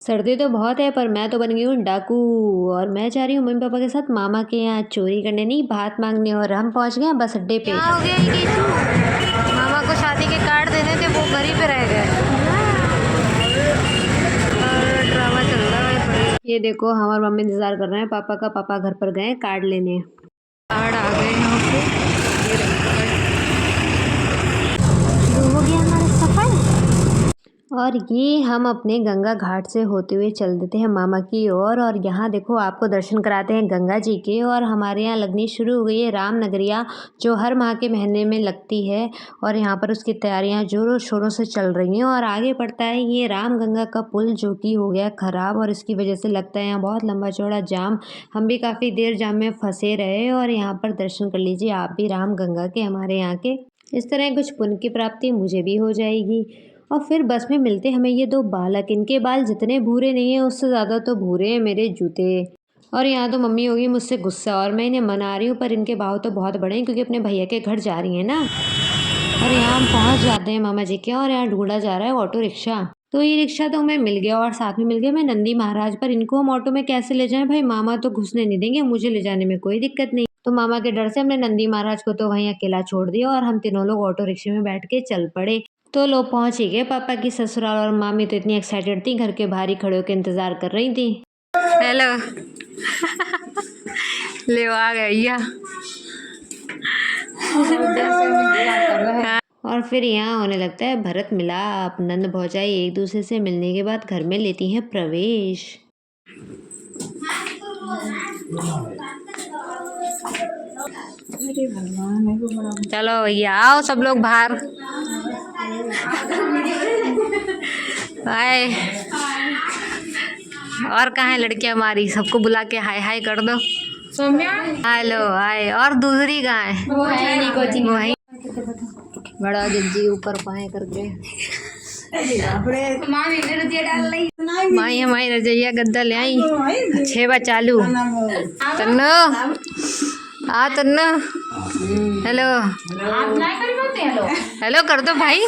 सर्दी तो बहुत है पर मैं तो बन गई हूँ डाकू और मैं जा रही हूँ मम्मी पापा के साथ मामा के यहाँ चोरी करने, नहीं बात मांगने। और हम पहुँच गए हैं बस अड्डे पे। हो गया ये मामा को शादी के कार्ड देने थे, वो घर ही पे रह गए और ड्रामा चल रहा है। ये देखो हम और मम्मी इंतजार कर रहे हैं पापा का। पापा घर पर गए कार्ड लेने। कार्ड आ गए यहाँ पे। शुरू हो गया हमारा सफर। और ये हम अपने गंगा घाट से होते हुए चल देते हैं मामा की ओर। और यहाँ देखो आपको दर्शन कराते हैं गंगा जी के। और हमारे यहाँ लगनी शुरू हो गई है राम नगरिया, जो हर माह के महीने में लगती है। और यहाँ पर उसकी तैयारियाँ जोरों शोरों से चल रही हैं। और आगे पड़ता है ये राम गंगा का पुल, जो कि हो गया ख़राब और इसकी वजह से लगता है यहाँ बहुत लंबा चौड़ा जाम। हम भी काफ़ी देर जाम में फंसे रहे। और यहाँ पर दर्शन कर लीजिए आप भी राम गंगा के, हमारे यहाँ के। इस तरह कुछ पुण्य की प्राप्ति मुझे भी हो जाएगी। और फिर बस में मिलते हमें ये दो बालक। इनके बाल जितने भूरे नहीं हैं उससे ज़्यादा तो भूरे हैं मेरे जूते। और यहाँ तो मम्मी होगी मुझसे गुस्सा और मैं इन्हें मना रही हूँ, पर इनके भाव तो बहुत बड़े हैं क्योंकि अपने भैया के घर जा रही हैं ना। और यहाँ हम पहुँच जाते हैं मामा जी के। और यहाँ ढूंढा जा रहा है ऑटो रिक्शा। तो ये रिक्शा तो हमें मिल गया और साथ में मिल गया मैं नंदी महाराज। पर इनको हम ऑटो में कैसे ले जाएं भाई, मामा तो घुसने नहीं देंगे, मुझे ले जाने में कोई दिक्कत नहीं। तो मामा के डर से हमने नंदी महाराज को तो वहीं अकेला छोड़ दिया और हम तीनों लोग ऑटो रिक्शे में बैठ के चल पड़े। तो लोग पहुंच ही गए पापा की ससुराल। और मामी तो इतनी एक्साइटेड थी, घर के बाहर ही खड़े होकर इंतजार कर रही थी। हेलो ले आ गया। और फिर यहाँ होने लगता है भरत मिलाप। नंद भौजाई एक दूसरे से मिलने के बाद घर में लेती हैं प्रवेश। चलो भैया आओ सब लोग बाहर। हाय। और कहाँ है लड़कियां हमारी, सबको बुला के हाय हाय कर दो। Hello hi. और दूसरी कहाँ है? वही बड़ा जल्दी ऊपर पाए करके माई हमारी रजैया गद्दा ले आई। 6 बार चालू तन्नो आ तन्नो। हेलो हेलो कर दो भाई।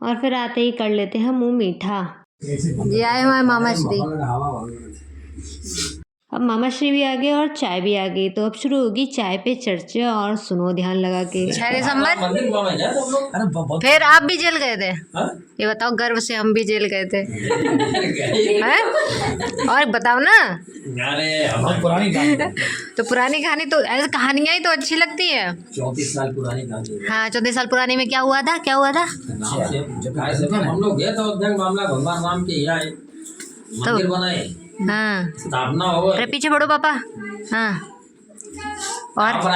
और फिर आते ही कर लेते हैं मुंह मीठा। जी आए हमारे मामा श्री। अब मामा श्री भी आ गए और चाय भी आ गई। तो अब शुरू होगी चाय पे चर्चा। और सुनो ध्यान लगा के। 6 दिसंबर फिर आप भी जेल गए थे? ये बताओ, गर्व से हम भी जेल गए थे। हैं? और बताओ ना। पुरानी कहानी तो पुरानी कहानी तो ऐसे कहानियां ही तो अच्छी लगती है। 34 साल पुरानी कहानी। हाँ 34 साल पुरानी में क्या हुआ था, क्या हुआ था? हम लोग गए तो मामला भगवान राम के यहाँ मंदिर बनाए। हाँ स्थापना हो। अरे पीछे बढ़ो पापा। हाँ और तो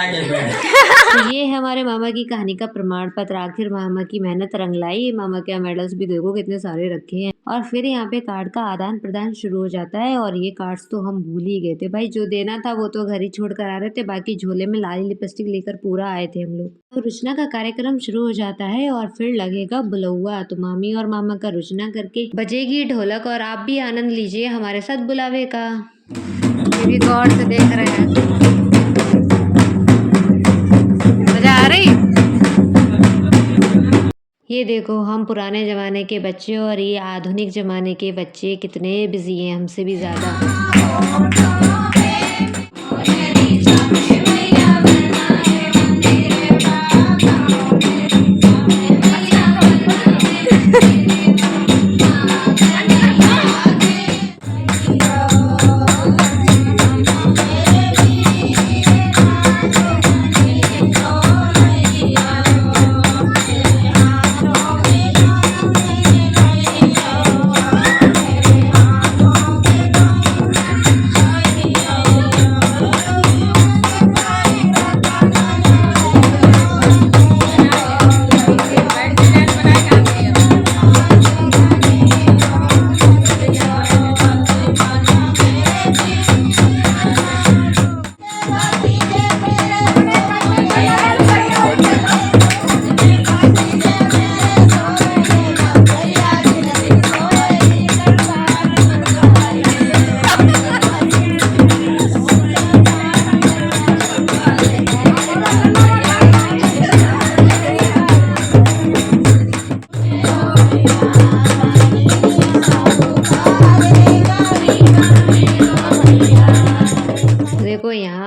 ये है हमारे मामा की कहानी का प्रमाण पत्र। आखिर मामा की मेहनत रंग लाई। मामा के मेडल्स भी देखो कितने सारे रखे हैं। और फिर यहाँ पे कार्ड का आदान प्रदान शुरू हो जाता है। और ये कार्ड्स तो हम भूल ही गए थे भाई, जो देना था वो तो घर ही छोड़ कर आ रहे थे, बाकी झोले में लाली लिपस्टिक लेकर पूरा आए थे हम लोग। तो रुचना का कार्यक्रम शुरू हो जाता है और फिर लगेगा बुलौआ। तो मामी और मामा का रुचना करके बजेगी ढोलक। और आप भी आनंद लीजिए हमारे साथ बुलावे का। ये भी गौर से देख रहे हैं। मजा आ रही? ये देखो हम पुराने ज़माने के बच्चे और ये आधुनिक ज़माने के बच्चे कितने बिजी हैं हमसे भी ज़्यादा।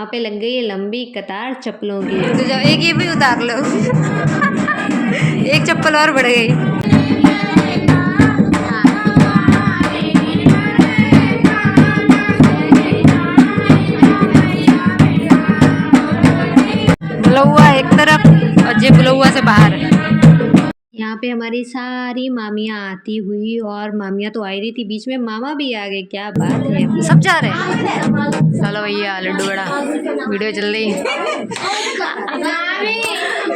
वहाँ पे लग गई है लंबी कतार चप्पलों की। तो जाओ एक ये भी उतार लो। एक चप्पल और बढ़ गई। बुलौआ एक तरफ और जे बुलौआ से बाहर। यहाँ पे हमारी सारी मामियाँ आती हुई, और मामियाँ तो आ ही रही थी, बीच में मामा भी आ गए। क्या बात है, सब जा रहे हैं। चलो भैया लड्डू बड़ा वीडियो चल रही।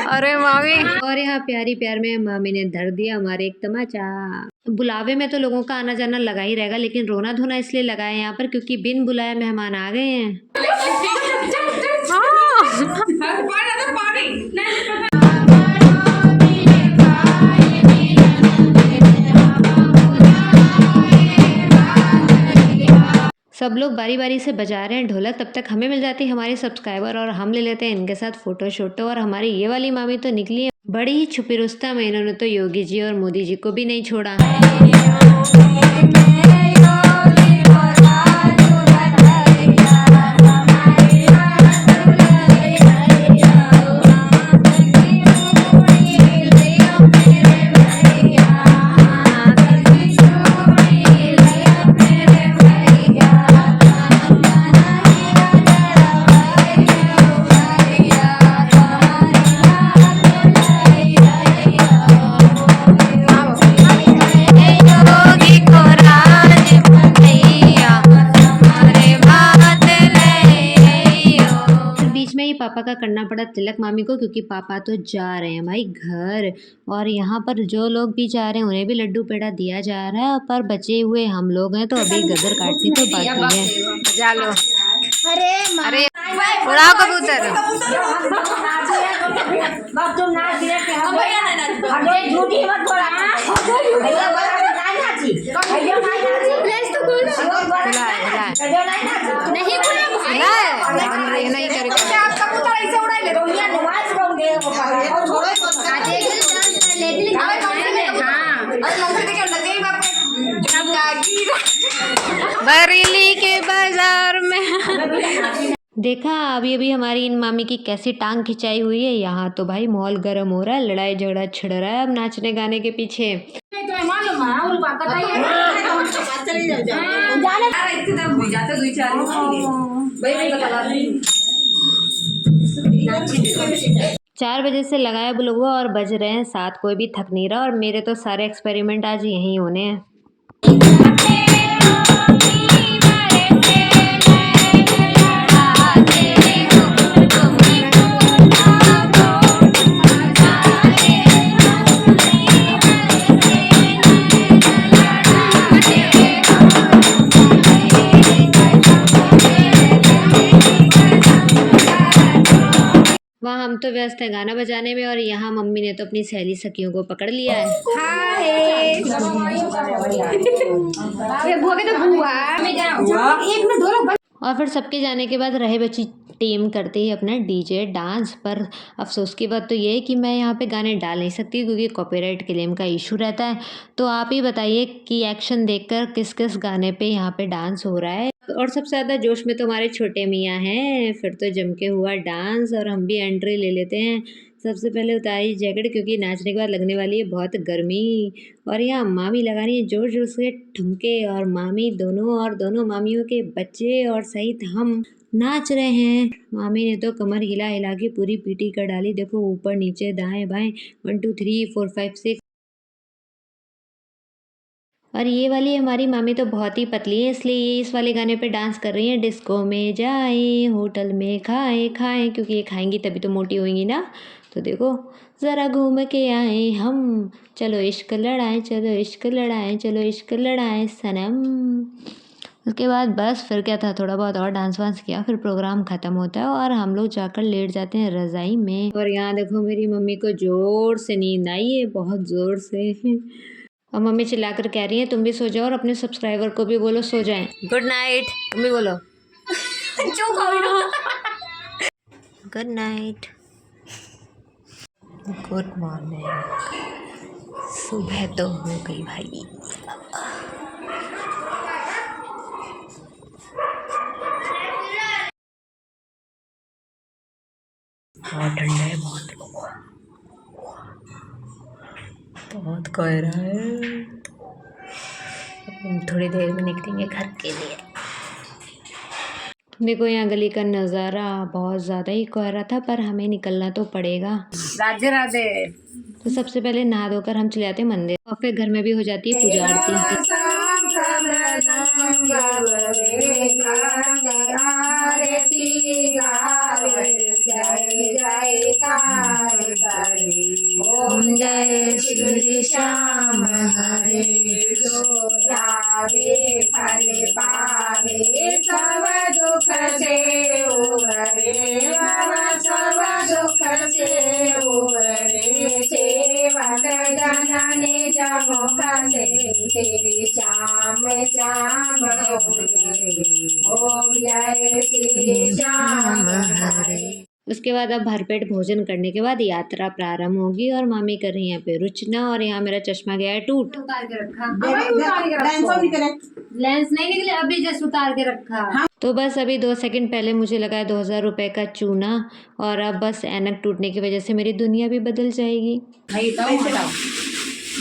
अरे मामी। और यहाँ प्यारी प्यार में मामी ने धर दिया हमारे एक तमाचा। बुलावे में तो लोगों का आना जाना लगा ही रहेगा, लेकिन रोना धोना इसलिए लगा है यहाँ पर क्योंकि बिन बुलाए मेहमान आ गए हैं। सब लोग बारी बारी से बजा रहे हैं ढोलक, तब तक हमें मिल जाती है हमारे सब्सक्राइबर और हम ले लेते हैं इनके साथ फोटो शोटो। और हमारी ये वाली मामी तो निकली है बड़ी ही छुपी रुस्तम, इन्होंने तो योगी जी और मोदी जी को भी नहीं छोड़ा। पापा का करना पड़ा तिलक मामी को, क्योंकि पापा तो जा रहे हैं भाई घर। और यहाँ पर जो लोग भी जा रहे हैं उन्हें भी लड्डू पेड़ा दिया जा रहा है, पर बचे हुए हम लोग हैं तो अभी गदर काटनी तो बाकी है। जा लो। अरे उड़ाओ कबूतर। नहीं करेगा। बरेली के बाजार में देखा अभी अभी हमारी इन मामी की कैसी टांग खिंचाई हुई है। यहाँ तो भाई माहौल गर्म हो रहा है, लड़ाई झगड़ा छिड़ रहा है अब नाचने गाने के पीछे। चार बजे से लगाया बुलुआ और बज रहे हैं 7, कोई भी थक नहीं रहा। और मेरे तो सारे एक्सपेरिमेंट आज यहीं होने हैं। वहाँ हम तो व्यस्त हैं गाना बजाने में, और यहाँ मम्मी ने तो अपनी सहेली सखियों को पकड़ लिया है। और फिर सबके जाने के बाद रहे बची टीम करती है अपना डीजे डांस। पर अफसोस की बात तो ये है कि मैं यहाँ पे गाने डाल नहीं सकती क्योंकि कॉपीराइट क्लेम का इशू रहता है। तो आप ही बताइए कि एक्शन देखकर किस किस गाने पे यहाँ पे डांस हो रहा है। और सबसे ज़्यादा जोश में तो हमारे छोटे मियाँ हैं, फिर तो जम के हुआ डांस। और हम भी एंट्री ले लेते हैं। सबसे पहले उतारी जैकेट क्योंकि नाचने के बाद लगने वाली है बहुत गर्मी। और यहाँ मामी लगा रही है जोर जोर से ठुमके, और मामी दोनों और दोनों मामियों के बच्चे और सहित हम नाच रहे हैं। मामी ने तो कमर हिला हिला के पूरी पीटी कर डाली। देखो ऊपर नीचे दाएं बाएं 1 2 3 4 5 6। और ये वाली हमारी मामी तो बहुत ही पतली है, इसलिए ये इस वाले गाने पे डांस कर रही हैं। डिस्को में जाएं, होटल में खाएं खाएं, क्योंकि ये खाएंगी तभी तो मोटी होंगी ना। तो देखो ज़रा घूम के आए हम, चलो इश्क लड़ाएं, चलो इश्क लड़ाएं, चलो इश्क लड़ाएं सनम। उसके बाद बस फिर क्या था, थोड़ा बहुत और डांस वांस किया, फिर प्रोग्राम ख़त्म होता है और हम लोग जाकर लेट जाते हैं रज़ाई में। और यहाँ देखो मेरी मम्मी को ज़ोर से नींद आई है, बहुत ज़ोर से। और मम्मी चिल्लाकर कह रही है तुम भी सो जाओ और अपने सब्सक्राइबर को भी बोलो सो जाएं। Good night. तुम भी बोलो गुड नाइट, गुड मॉर्निंग। सुबह तो हो गई भाई। कोहरा है। हम थोड़ी देर में निकलेंगे घर के लिए। देखो यहाँ गली का नज़ारा, बहुत ज़्यादा ही कोहरा था पर हमें निकलना तो पड़ेगा। राधे राधे। तो सबसे पहले नहा धोकर हम चले जाते हैं मंदिर और फिर घर में भी हो जाती है पूजा आरती। ओम जय श्री श्याम हरे फल पावे सब दुख से उबरे सब दुख से उबरे सेवक जननी जमुख से श्री श्याम श्याम ओम जय श्री श्याम हरे। उसके बाद अब भरपेट भोजन करने के बाद यात्रा प्रारंभ होगी और मामी कर रही है यहाँ पे रुचना और यहाँ मेरा चश्मा गया है टूट। उतार के रखा लेंस नहीं निकले अभी जस्ट उतार के रखा। तो बस अभी 2 सेकंड पहले मुझे लगा 2000 रुपए का चूना और अब बस ऐनक टूटने की वजह से मेरी दुनिया भी बदल जाएगी।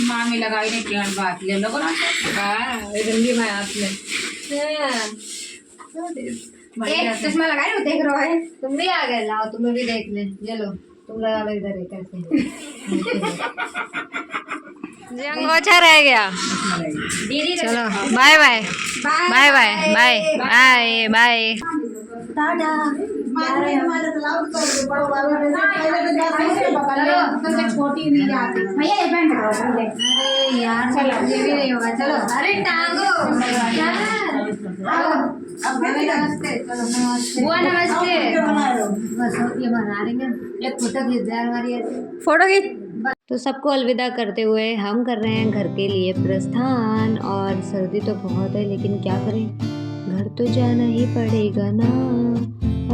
मामी लगाई नहीं क्या बात ले लो ना मैं हाथ में एक चश्मा लगाए हो देख रहा है तुम भी आ गए लाओ तुम्हें भी देख ले ये लो तुम लगा लो इधर करके। जंग अच्छा रह गया। दीदी चलो bye bye bye bye bye bye bye. छोटी नहीं आती भैया ये बैंड अरे यार चलो ये भी नहीं होगा चलो अरे टांगो नमस्ते वो नमस्ते बस ये बना रही है एक फोटो खींच दे हमारी फोटो खींच। तो सबको अलविदा करते हुए हम कर रहे हैं घर के लिए प्रस्थान और सर्दी तो बहुत है लेकिन क्या करें घर तो जाना ही पड़ेगा ना।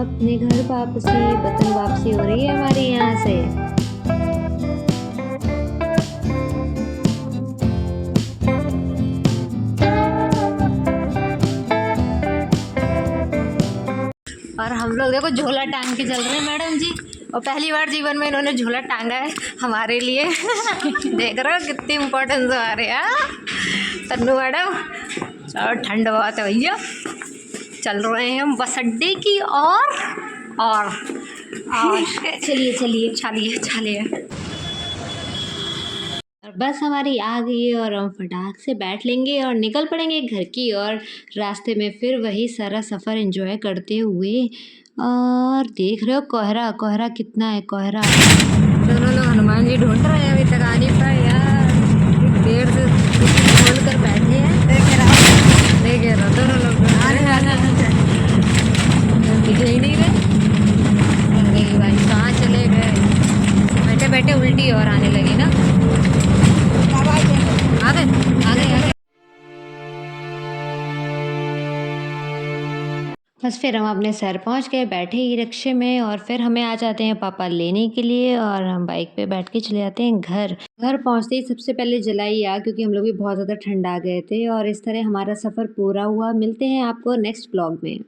अपने घर वापसी वतन वापसी हो रही है हमारे यहाँ से। और हम लोग देखो झोला टांग के चल रहे हैं मैडम जी और पहली बार जीवन में इन्होंने झोला टांगा है हमारे लिए। देख रहे हो कितनी इम्पोर्टेंस हमारे यहाँ तन्नू मैडम। चलो ठंड बहुत है भैया चल रहे हैं हम बस अड्डे की और चलिए चलिए चलिए चलिए। और बस हमारी आ गई है और हम फटाक से बैठ लेंगे और निकल पड़ेंगे घर की और रास्ते में फिर वही सारा सफ़र एंजॉय करते हुए। और देख रहे हो कोहरा कोहरा कितना है कोहरा। दोनों लोग हनुमान जी ढूंढ रहे हैं अभी तक आ नहीं पाए यार देर से खोल कर बैठे हैं देख रहा दोनों लोग दिखे ही नहीं रहे। अरे भाई कहाँ चले गए बैठे बैठे उल्टी और आने लगी ना। आ गए बस फिर हम अपने शहर पहुंच गए बैठे ही रिक्शे में और फिर हमें आ जाते हैं पापा लेने के लिए और हम बाइक पे बैठ के चले जाते हैं घर पहुंचते ही सबसे पहले जलाई आग क्योंकि हम लोग भी बहुत ज़्यादा ठंडा गए थे और इस तरह हमारा सफ़र पूरा हुआ। मिलते हैं आपको नेक्स्ट ब्लॉग में।